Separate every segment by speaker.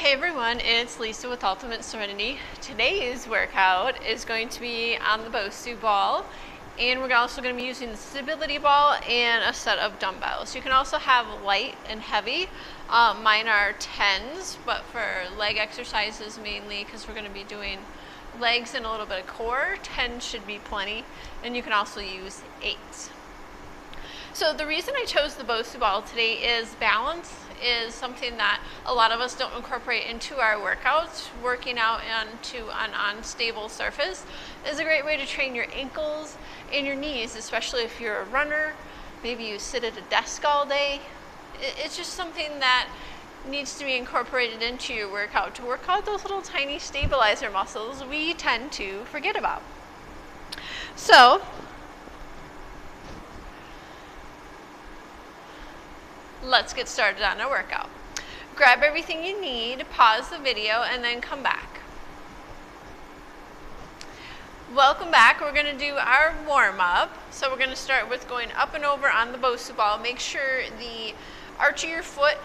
Speaker 1: Hey everyone, it's Lisa with Ultimate Serenity. Today's workout is going to be on the Bosu ball, and we're also going to be using the stability ball and a set of dumbbells. You can also have light and heavy. Mine are 10s, but for leg exercises mainly, because we're going to be doing legs and a little bit of core, 10 should be plenty, and you can also use 8s. So the reason I chose the Bosu ball today is balance is something that a lot of us don't incorporate into our workouts. Working out onto an unstable surface is a great way to train your ankles and your knees, especially if you're a runner. Maybe you sit at a desk all day. It's just something that needs to be incorporated into your workout to work out those little tiny stabilizer muscles we tend to forget about. So let's get started on our workout. Grab everything you need, pause the video, and then come back. Welcome back. We're going to do our warm-up. So we're going to start with going up and over on the Bosu ball. Make sure the arch of your foot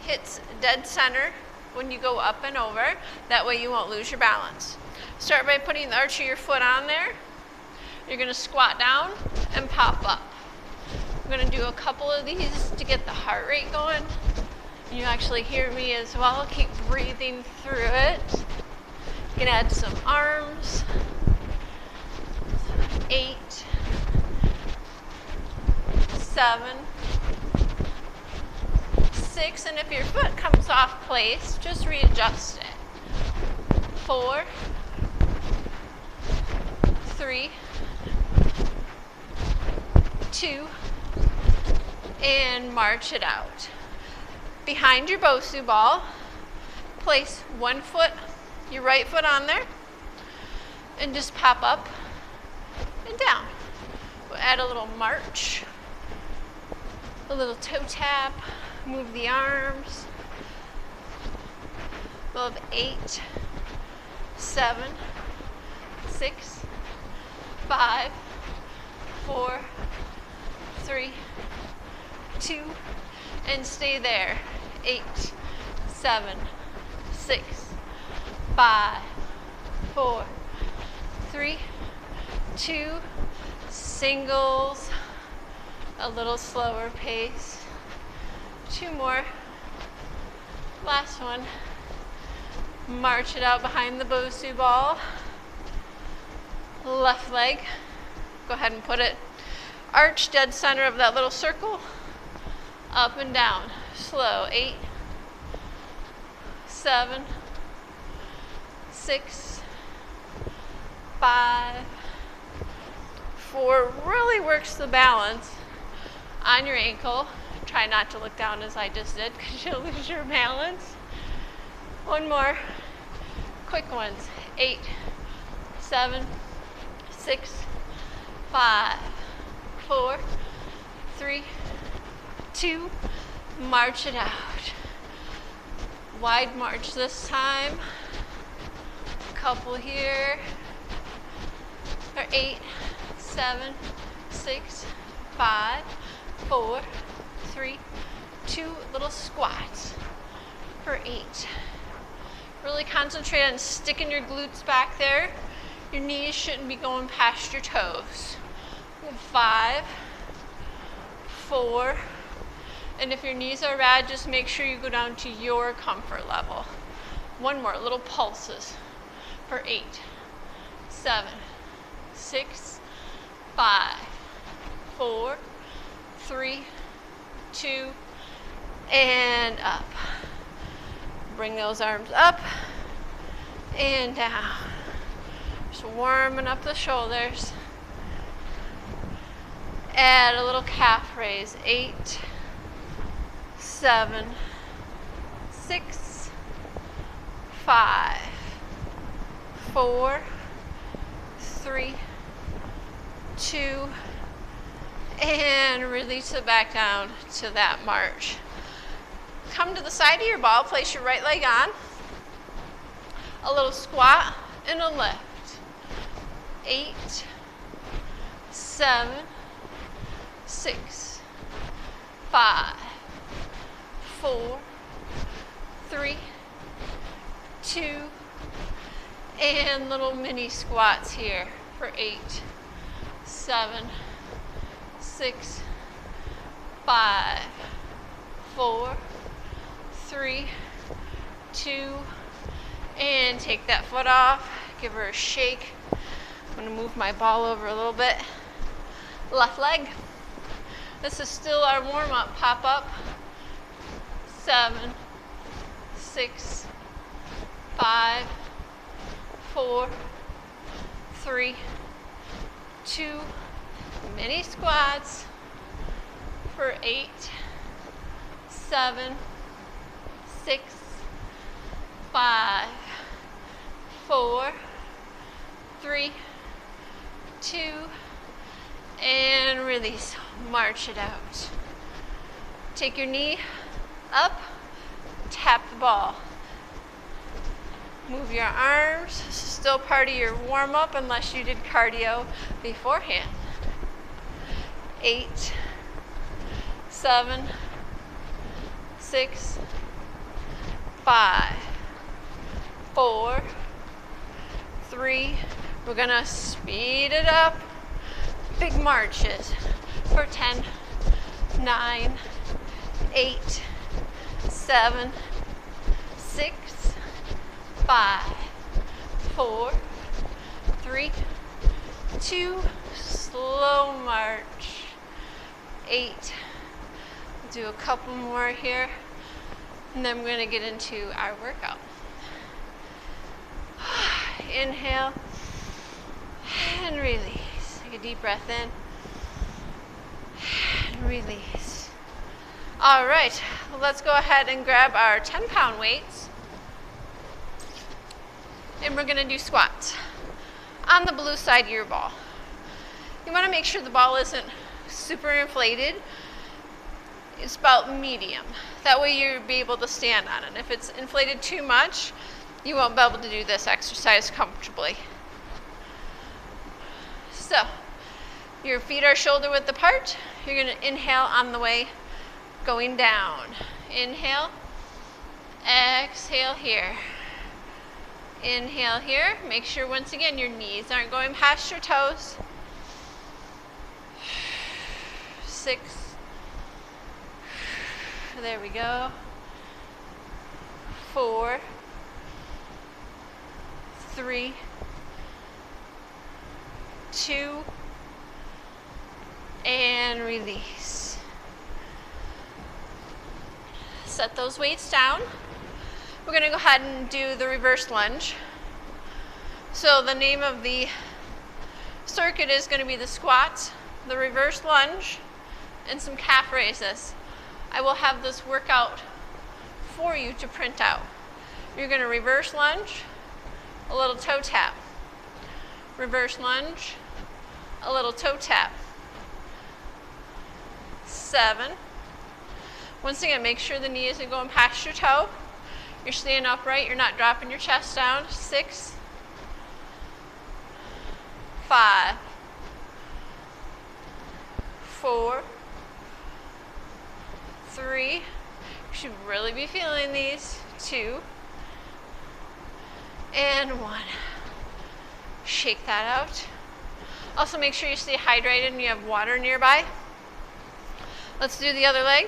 Speaker 1: hits dead center when you go up and over. That way you won't lose your balance. Start by putting the arch of your foot on there. You're going to squat down and pop up. I'm going to do a couple of these to get the heart rate going. You actually hear me as well. Keep breathing through it. You can add some arms. 8, 7, 6, and if your foot comes off place, just readjust it. 4, 3, 2, and march it out. Behind your Bosu ball, place one foot, your right foot on there, and just pop up and down. We'll add a little march, a little toe tap, move the arms. We'll have 8, 7, 6, 5, 4, 3, 2, and stay there. 8, 7, 6, 5, 4, 3, 2, singles, a little slower pace. 2 more. Last one. March it out behind the Bosu ball. Left leg. Go ahead and put it arch dead center of that little circle. Up and down. Slow. 8, 7, 6, 5, 4. Really works the balance on your ankle. Try not to look down as I just did because you'll lose your balance. 1 more. Quick ones. 8, 7, 6, 5, 4, 3, 2, march it out. Wide march this time. Couple here. Or 8, 7, 6, 5, 4, 3, 2, little squats for 8. Really concentrate on sticking your glutes back there. Your knees shouldn't be going past your toes. 5, 4, and if your knees are bad, just make sure you go down to your comfort level. 1 more, little pulses for 8, 7, 6, 5, 4, 3, 2, and up. Bring those arms up and down. Just warming up the shoulders. Add a little calf raise. 8, 7, 6, 5, 4, 3, 2, and release it back down to that march. Come to the side of your ball, place your right leg on. A little squat and a lift. 8, 7, 6, 5, 4, 3, 2, and little mini squats here for 8, 7, 6, 5, 4, 3, 2, and take that foot off. Give her a shake. I'm going to move my ball over a little bit. Left leg. This is still our warm-up. Pop up. 7, 6, 5, 4, 3, 2, mini squats for 8, 7, 6, 5, 4, 3, 2, and release. March it out. Take your knee up, tap the ball. Move your arms. This is still part of your warm-up unless you did cardio beforehand. 8, 7, 6, 5, 4, 3. We're gonna speed it up. Big marches for 10, 9, 8, 7, 6, 5, 4, 3, 2, slow march. 8. Do a couple more here, and then we're going to get into our workout. Inhale and release. Take a deep breath in and release. All right, let's go ahead and grab our 10-pound weights, and we're going to do squats on the blue side of your ball. You want to make sure the ball isn't super inflated. It's about medium. That way you'll be able to stand on it. If it's inflated too much, you won't be able to do this exercise comfortably. So, your feet are shoulder width apart. You're going to inhale on the way going down. Inhale, exhale here. Inhale here. Make sure once again your knees aren't going past your toes. 6. There we go. 4, 3, 2, and release. Set those weights down. We're going to go ahead and do the reverse lunge. So the name of the circuit is going to be the squats, the reverse lunge, and some calf raises. I will have this workout for you to print out. You're going to reverse lunge, a little toe tap. Reverse lunge, a little toe tap. 7. Once again, make sure the knee isn't going past your toe. You're staying upright, you're not dropping your chest down. 6, 5, 4, 3, you should really be feeling these. 2, and 1. Shake that out. Also make sure you stay hydrated and you have water nearby. Let's do the other leg.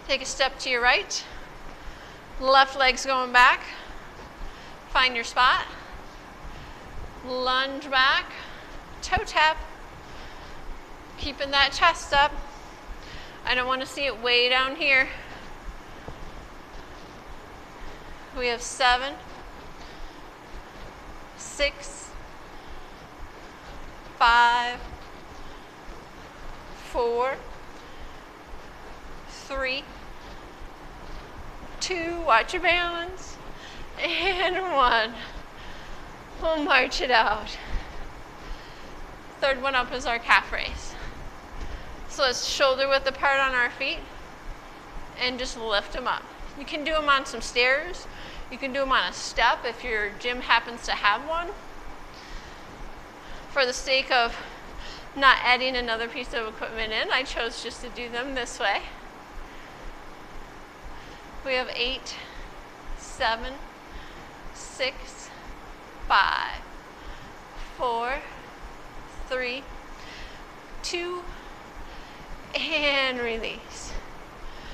Speaker 1: Take a step to your right. Left leg's going back. Find your spot. Lunge back. Toe tap. Keeping that chest up. I don't want to see it way down here. We have 7, 6, 5, 4, 3, 2, watch your balance, and 1. We'll march it out. Third one up is our calf raise. So let's shoulder width apart on our feet and just lift them up. You can do them on some stairs. You can do them on a step if your gym happens to have one. For the sake of not adding another piece of equipment in, I chose just to do them this way. We have 8, 7, 6, 5, 4, 3, 2, and release.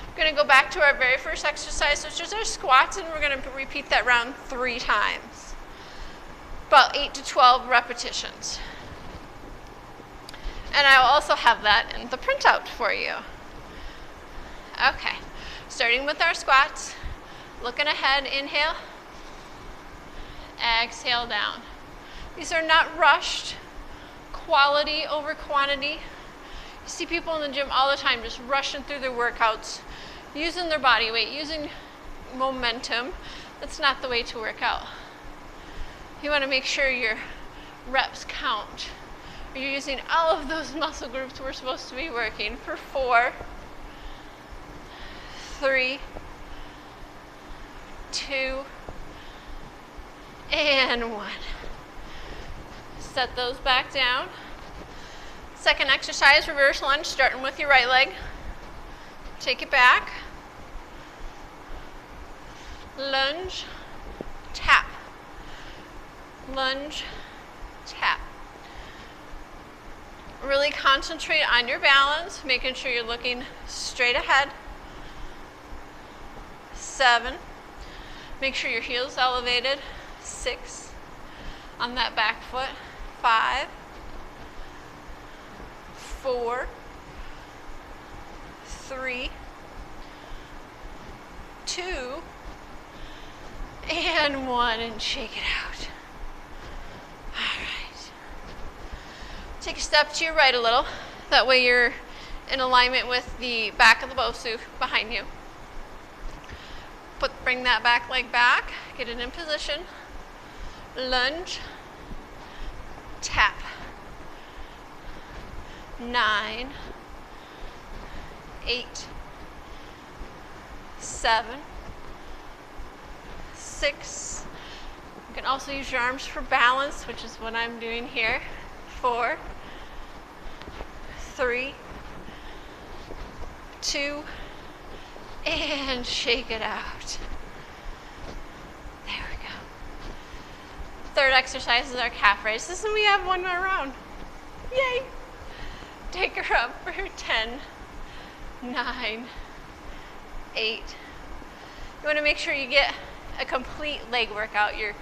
Speaker 1: We're going to go back to our very first exercise, which is our squats, and we're going to repeat that round 3 times. About 8 to 12 repetitions. And I will also have that in the printout for you. Okay, starting with our squats, looking ahead, inhale, exhale down. These are not rushed, quality over quantity. You see people in the gym all the time just rushing through their workouts, using their body weight, using momentum. That's not the way to work out. You want to make sure your reps count. You're using all of those muscle groups we're supposed to be working for 4, 3, 2, and 1. Set those back down. Second exercise, reverse lunge, starting with your right leg. Take it back. Lunge, tap. Lunge, tap. Really concentrate on your balance, making sure you're looking straight ahead. 7. Make sure your heel's elevated. 6. On that back foot. 5. 4. 3. 2. And 1, and shake it out. All right. Take a step to your right a little. That way you're in alignment with the back of the Bosu behind you. Bring that back leg back. Get it in position. Lunge. Tap. 9. 8. 7. 6. You can also use your arms for balance, which is what I'm doing here. 4. 3. 2. And shake it out. There we go. Third exercise is our calf raises, and we have one more round. Yay! Take her up for 10, 9, 8. You want to make sure you get a complete leg workout. You're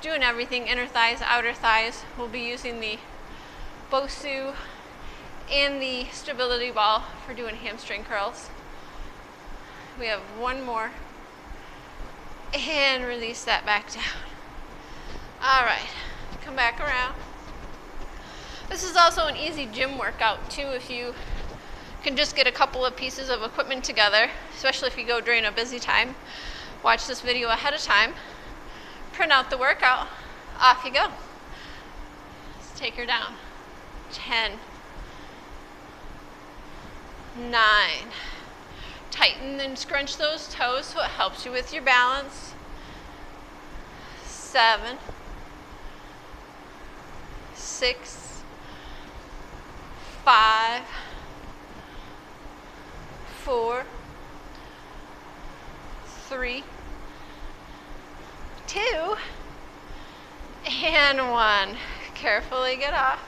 Speaker 1: doing everything, inner thighs, outer thighs. We'll be using the Bosu and the stability ball for doing hamstring curls. We have one more. And release that back down. All right, come back around. This is also an easy gym workout too if you can just get a couple of pieces of equipment together, especially if you go during a busy time. Watch this video ahead of time. Print out the workout. Off you go. Let's take her down. 10, 9. Tighten and scrunch those toes so it helps you with your balance. 7, 6, 5, 4, 3, 2, and 1. Carefully get off.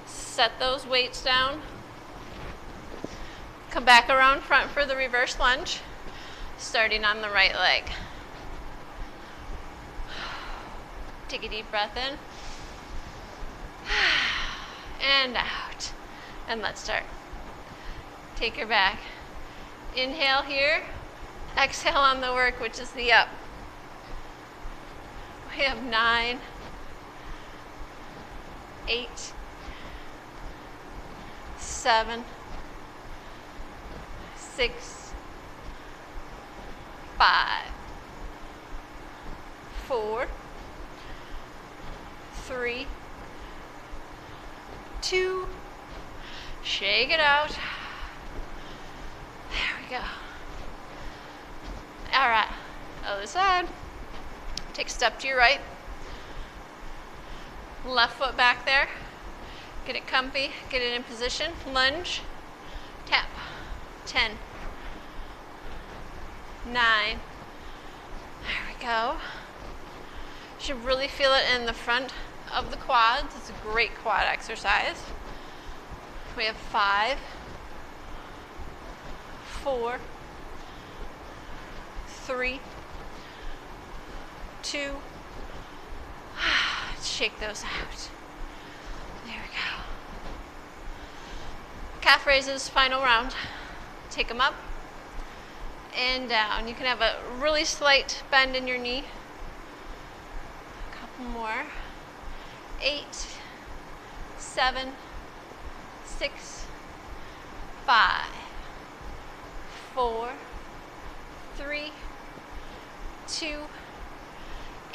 Speaker 1: Set those weights down. Come back around front for the reverse lunge, starting on the right leg. Take a deep breath in. And out. And let's start. Take her back. Inhale here. Exhale on the work, which is the up. We have 9, 8, 7, 6, 5, 4, 3, 2, shake it out. There we go. All right, other side. Take a step to your right. Left foot back there. Get it comfy, get it in position. Lunge, tap. 10, 9, There we go. You should really feel it in the front of the quads. It's a great quad exercise. We have 5, 4, 3, 2. Shake those out. There we go. Calf raises, final round. Take them up and down. You can have a really slight bend in your knee. A couple more. 8, 7, 6, 5, 4, 3, 2,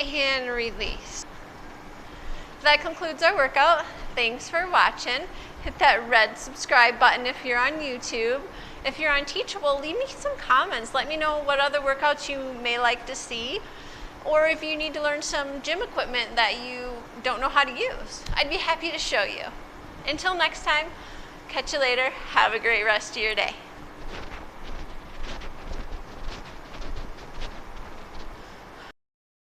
Speaker 1: and release. That concludes our workout. Thanks for watching. Hit that red subscribe button if you're on YouTube. If you're on Teachable, leave me some comments. Let me know what other workouts you may like to see, or if you need to learn some gym equipment that you don't know how to use. I'd be happy to show you. Until next time, catch you later. Have a great rest of your day.